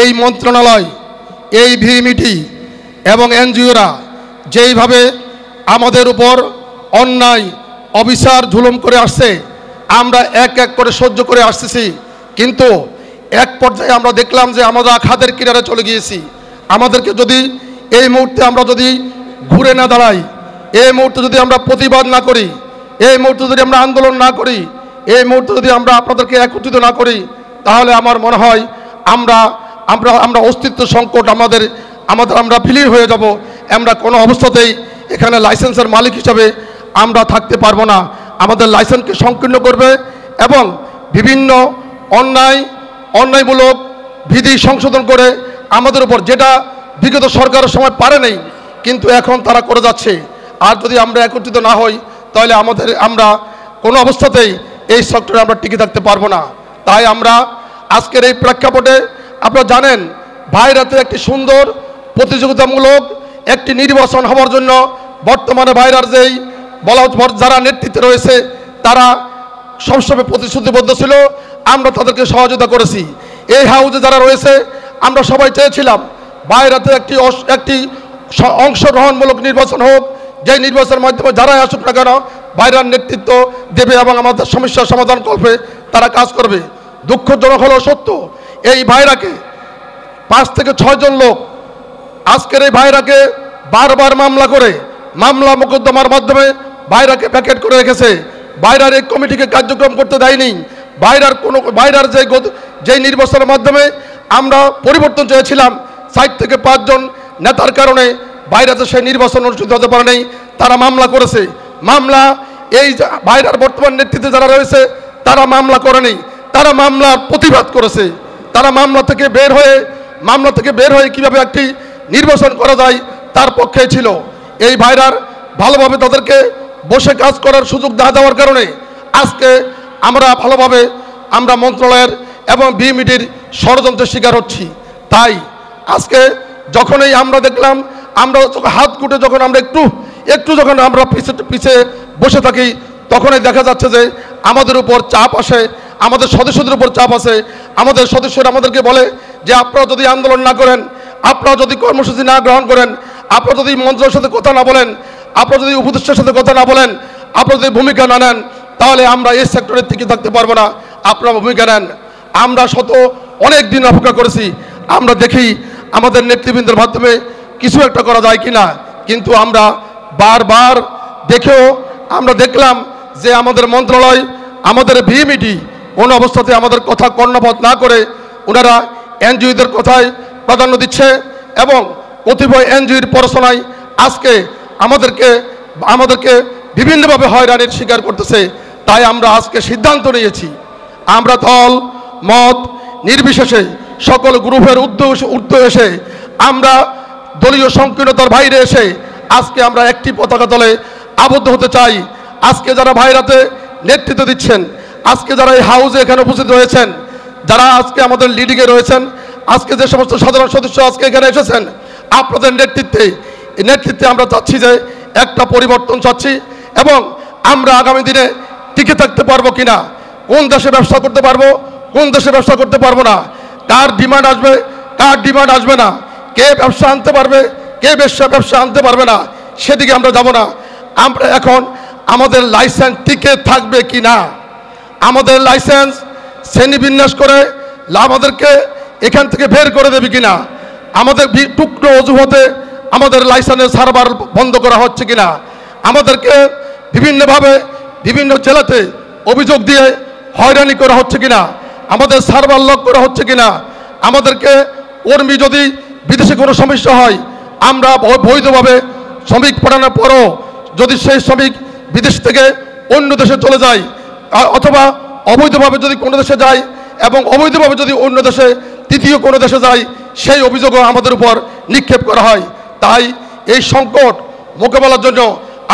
এই মন্ত্রণালয়, এই ভিএমইটি এবং এনজিওরা যেইভাবে আমাদের উপর অন্যায় অবিচার জুলুম করে আসছে, আমরা এক এক করে সহ্য করে আসতেছি। কিন্তু এক পর্যায়ে আমরা দেখলাম যে আমরা খাদের কিনারে চলে গিয়েছি। আমাদেরকে যদি এই মুহূর্তে আমরা যদি ঘুরে না দাঁড়াই, এই মুহূর্তে যদি আমরা প্রতিবাদ না করি, এই মুহূর্তে যদি আমরা আন্দোলন না করি, এই মুহূর্তে যদি আমরা আপনাদেরকে একত্রিত না করি, তাহলে আমার মনে হয় আমরা আমরা আমরা অস্তিত্ব সংকট আমরা ফিলির হয়ে যাব। আমরা কোনো অবস্থাতেই এখানে লাইসেন্সের মালিক হিসাবে আমরা থাকতে পারবো না। আমাদের লাইসেন্সকে সংকীর্ণ করবে এবং বিভিন্ন অন্যায়মূলক বিধি সংশোধন করে আমাদের উপর, যেটা বিগত সরকারের সময় পারে নাই কিন্তু এখন তারা করে যাচ্ছে। আর যদি আমরা একত্রিত না হই তাহলে আমরা কোনো অবস্থাতেই এই সেক্টরে আমরা টিকে থাকতে পারবো না। তাই আমরা আজকের এই প্রেক্ষাপটে আপনারা জানেন ভাইরাতে একটি সুন্দর প্রতিযোগিতামূলক একটি নির্বাচন হওয়ার জন্য বর্তমানে ভাইরার যেই যারা নেতৃত্বে রয়েছে তারা সবসময় প্রতিশ্রুতিবদ্ধ ছিল, আমরা তাদেরকে সহযোগিতা করেছি। এই হাউজে যারা রয়েছে আমরা সবাই চেয়েছিলাম ভাইরাতে একটি অংশগ্রহণমূলক নির্বাচন হোক, যেই নির্বাচনের মাধ্যমে যারাই আসুক না কেন ভাইরার নেতৃত্ব দেবে এবং আমাদের সমস্যার সমাধান করবে, তারা কাজ করবে। দুঃখজনক হলেও সত্য, এই ভাইরাকে 5 থেকে 6 জন লোক আজকের এই ভাইরাকে বারবার মামলা মোকদ্দমার মাধ্যমে ভাইরাকে প্যাকেট করে রেখেছে। ভাইরার এই কমিটিকে কার্যক্রম করতে দেয়নি। ভাইরার যেই নির্বাচনের মাধ্যমে আমরা পরিবর্তন চেয়েছিলাম 4 থেকে 5 জন নেতার কারণে ভাইরাতে সেই নির্বাচন অনুষ্ঠিত হতে পারে নাই। তারা মামলা করেছে। এই ভাইরার বর্তমান নেতৃত্বে যারা রয়েছে তারা মামলা করেনি, তারা মামলার প্রতিবাদ করেছে। তারা মামলা থেকে বের হয়ে কিভাবে একটি নির্বাচন করা যায় তার পক্ষে ছিল। এই ভাইরার ভালোভাবে তাদেরকে বসে কাজ করার সুযোগ না দেওয়ার কারণে আজকে আমরা মন্ত্রণালয়ের এবং ভিএমইটির ষড়যন্ত্রের শিকার হচ্ছি। তাই আজকে যখনই আমরা দেখলাম, আমরা হাত গুটে যখন আমরা একটু যখন আমরা পিছিয়ে বসে থাকি, তখনই দেখা যাচ্ছে যে আমাদের উপর চাপ আসে, আমাদের সদস্যদের উপর চাপ আসে। আমাদের সদস্যরা আমাদেরকে বলে যে আপনারা যদি আন্দোলন না করেন, আপনারা যদি কর্মসূচি না গ্রহণ করেন, আপনারা যদি মন্ত্রীর সাথে কথা না বলেন, আপনারা যদি উপদেষ্টার সাথে কথা না বলেন, আপনারা যদি ভূমিকা না নেন, তাহলে আমরা এই সেক্টরে টিকে থাকতে পারবো না। আপনারা ভূমিকা নেন। আমরা অনেক দিন অপেক্ষা করেছি, আমরা দেখি আমাদের নেতৃবৃন্দের মাধ্যমে কিছু একটা করা যায় কিনা। কিন্তু আমরা বারবার দেখেও আমরা দেখলাম যে আমাদের মন্ত্রণালয়, আমাদের ভিএমইটি কোনো অবস্থাতে আমাদের কথা কর্ণপাত না করে ওনারা এনজিওদের কথায় প্রাধান্য দিচ্ছে এবং কতিপয় এনজিওর পড়াশোনায় আজকে আমাদেরকে বিভিন্নভাবে হয়রানির শিকার করতেছে। তাই আমরা আজকে সিদ্ধান্ত নিয়েছি, আমরা দল মত নির্বিশেষে সকল গ্রুপের ঊর্ধ্বে এসে, আমরা দলীয় সংকীর্ণতার বাইরে এসে আজকে আমরা একটি পতাকা তলে আবদ্ধ হতে চাই। আজকে যারা ভাইরাতে নেতৃত্ব দিচ্ছেন, আজকে যারা এই হাউসে এখানে উপস্থিত হয়েছেন, যারা আজকে আমাদের লিডিংয়ে রয়েছেন, আজকে যে সমস্ত সাধারণ সদস্য আজকে এখানে এসেছেন, আপনাদের নেতৃত্বে আমরা চাচ্ছি যে একটা পরিবর্তন চাচ্ছি এবং আমরা আগামী দিনে টিকে থাকতে পারবো কিনা, কোন দেশে ব্যবসা করতে পারবো, কোন দেশে ব্যবসা করতে পারবো না, কার ডিমান্ড আসবে, কার ডিমান্ড আসবে না, কে ব্যবসা আনতে পারবে, কে ব্যবসা আনতে পারবে না, সেদিকে আমরা যাব না। আমরা এখন আমাদের লাইসেন্স টিকে থাকবে কি না, আমাদের লাইসেন্স শ্রেণীবিন্যাস করে আমাদেরকে এখান থেকে বের করে দেবে কিনা, আমাদের টুকরো অজুহাতে আমাদের লাইসেন্সের সার্ভার বন্ধ করা হচ্ছে কিনা, আমাদেরকে বিভিন্নভাবে বিভিন্ন জেলাতে অভিযোগ দিয়ে হয়রানি করা হচ্ছে কিনা, আমাদের সার্ভার লক করা হচ্ছে কিনা, আমাদেরকে কর্মী যদি বিদেশে কোনো সমস্যা হয় আমরা বৈধভাবে শ্রমিক পাঠানোর পরও যদি সেই শ্রমিক বিদেশ থেকে অন্য দেশে চলে যায় অথবা অবৈধভাবে যদি কোনো দেশে যায় এবং অবৈধভাবে যদি অন্য দেশে তৃতীয় কোনো দেশে যায়, সেই অভিযোগও আমাদের উপর নিক্ষেপ করা হয়। তাই এই সংকট মোকাবেলার জন্য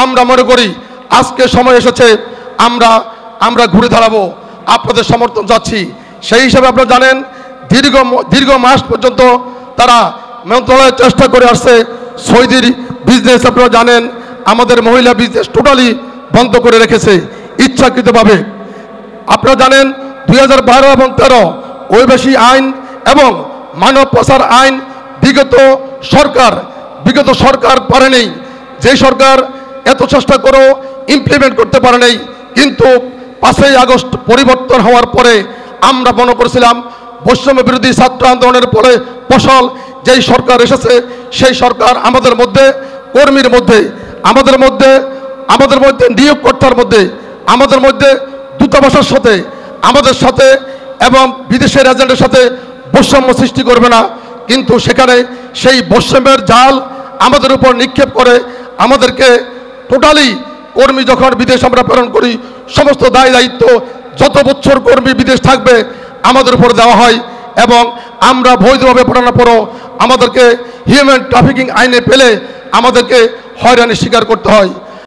আমরা মনে করি আজকে সময় এসেছে আমরা ঘুরে দাঁড়াবো, আপনাদের সমর্থন চাচ্ছি। সেই হিসাবে আপনারা জানেন দীর্ঘ মাস পর্যন্ত তারা মন্ত্রণালয় চেষ্টা করে আসছে সৌদির বিজনেস, আপনারা জানেন আমাদের মহিলা বিজনেস টোটালি বন্ধ করে রেখেছে ইচ্ছাকৃতভাবে। আপনারা জানেন 2012 এবং 13 অভিবাসী আইন এবং মানব পাচার আইন বিগত সরকার পারেনি, যে সরকার এত চেষ্টা করেও ইমপ্লিমেন্ট করতে পারেনি। কিন্তু 5ই আগস্ট পরিবর্তন হওয়ার পরে আমরা মনে করেছিলাম বৈষম্য বিরোধী ছাত্র আন্দোলনের পরে ফসল যেই সরকার এসেছে, সেই সরকার আমাদের মধ্যে, কর্মীর মধ্যে, আমাদের মধ্যে নিয়োগকর্তার মধ্যে, আমাদের মধ্যে দূতাবাসের সাথে, আমাদের সাথে এবং বিদেশের এজেন্টের সাথে বৈষম্য সৃষ্টি করবে না। কিন্তু সেখানে সেই বৈষম্যের জাল আমাদের উপর নিক্ষেপ করে আমাদেরকে টোটালি কর্মী যখন বিদেশ আমরা প্রেরণ করি, সমস্ত দায় দায়িত্ব যত বছর কর্মী বিদেশ থাকবে আমাদের উপর দেওয়া হয় এবং আমরা বৈধভাবে পাঠানোর পরও আমাদেরকে হিউম্যান ট্রাফিকিং আইনে পেলে আমাদেরকে হয়রানির শিকার করতে হয়।